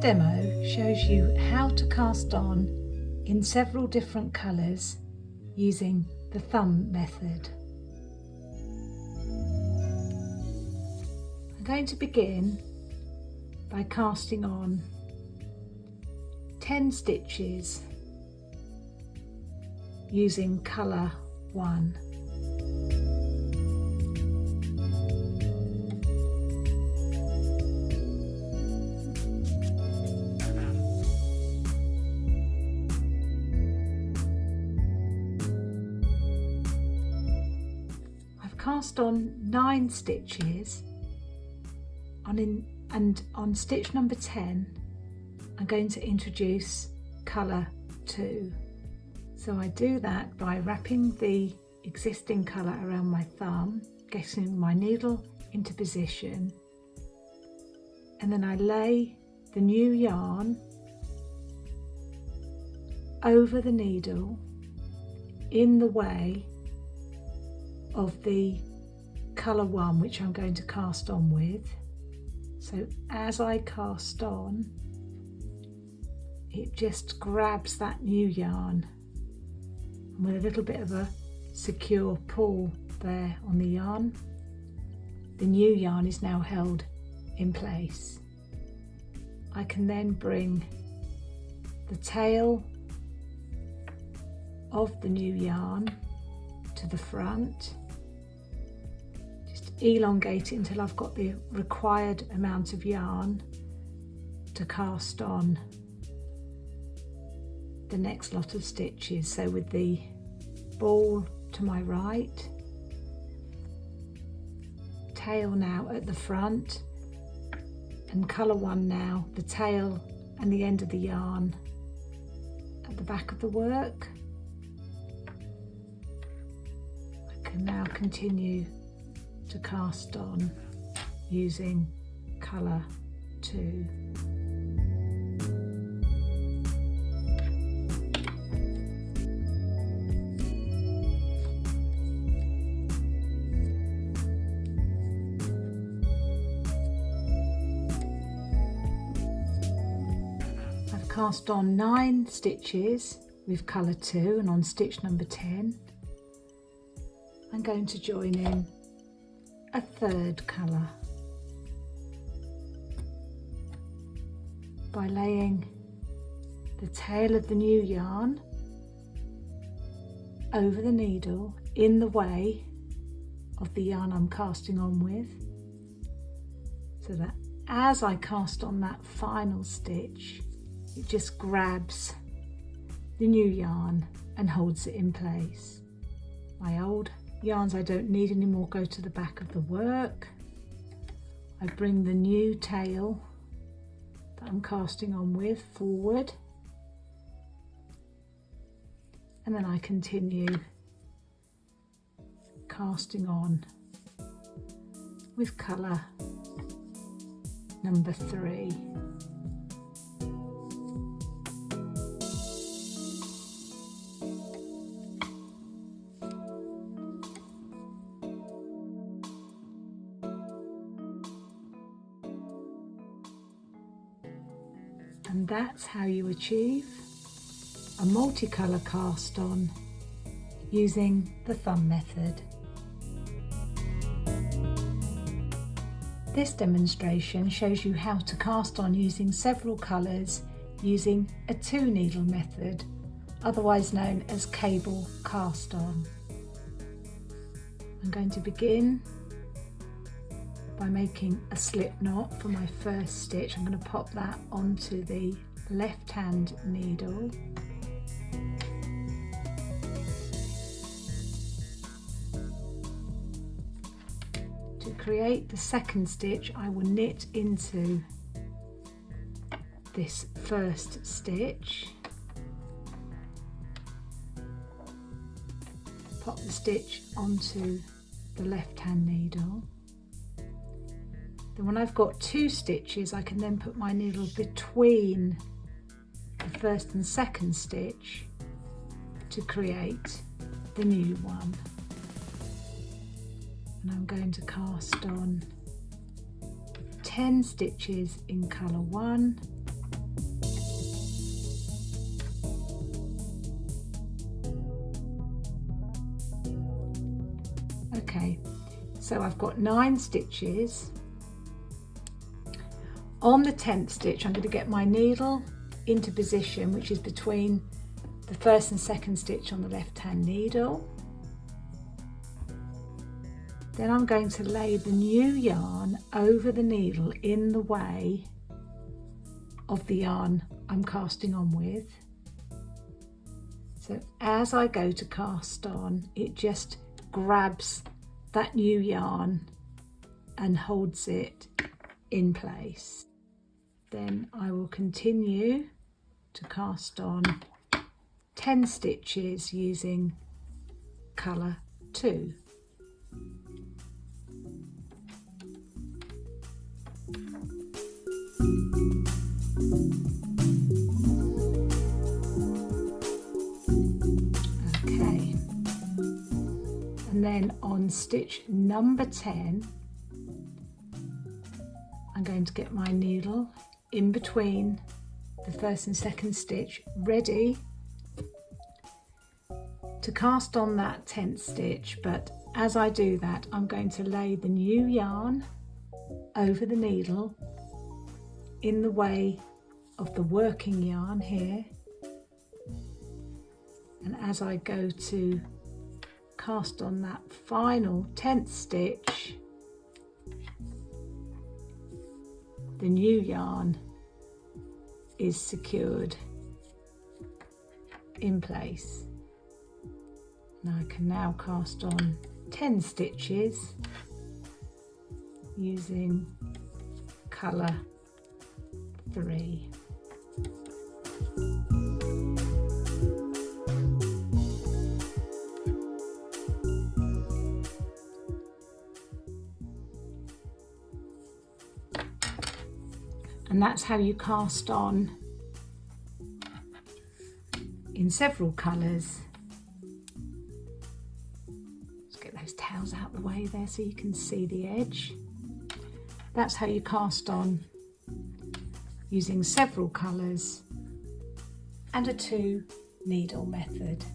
demo shows you how to cast on in several different colours using the thumb method. I'm going to begin by casting on 10 stitches using colour 1. Cast on 9 stitches and on stitch number 10 I'm going to introduce colour 2. So I do that by wrapping the existing colour around my thumb, getting my needle into position, and then I lay the new yarn over the needle in the way of the colour 1 which I'm going to cast on with. So as I cast on, it just grabs that new yarn, and with a little bit of a secure pull there on the yarn, the new yarn is now held in place. I can then bring the tail of the new yarn to the front, elongate it until I've got the required amount of yarn to cast on the next lot of stitches. So with the ball to my right, tail now at the front, and colour 1 now, the tail and the end of the yarn at the back of the work. I can now continue to cast on using colour 2. I've cast on 9 stitches with colour 2, and on stitch number 10 I'm going to join in a third colour by laying the tail of the new yarn over the needle in the way of the yarn I'm casting on with, so that as I cast on that final stitch, it just grabs the new yarn and holds it in place. My old yarns I don't need anymore go to the back of the work. I bring the new tail that I'm casting on with forward, and then I continue casting on with colour number 3. And that's how you achieve a multicolour cast on using the thumb method. This demonstration shows you how to cast on using several colours using a 2-needle method, otherwise known as cable cast on. I'm going to begin by making a slip knot for my first stitch. I'm going to pop that onto the left hand needle. To create the second stitch, I will knit into this first stitch, pop the stitch onto the left hand needle. Then when I've got 2 stitches, I can then put my needle between the first and second stitch to create the new one. And I'm going to cast on 10 stitches in colour 1, Okay, so I've got 9 stitches. On the 10th stitch, I'm going to get my needle into position, which is between the 1st and 2nd stitch on the left hand needle. Then I'm going to lay the new yarn over the needle in the way of the yarn I'm casting on with. So as I go to cast on, it just grabs that new yarn and holds it in place. Then I will continue to cast on 10 stitches using colour 2. Okay, and then on stitch number 10, I'm going to get my needle in between the 1st and 2nd stitch, ready to cast on that 10th stitch, but as I do that, I'm going to lay the new yarn over the needle in the way of the working yarn here, and as I go to cast on that final 10th stitch, the new yarn is secured in place. Now I can now cast on 10 stitches using colour 3. And that's how you cast on in several colours. Let's get those tails out the way there so you can see the edge. That's how you cast on using several colours and a 2 needle method.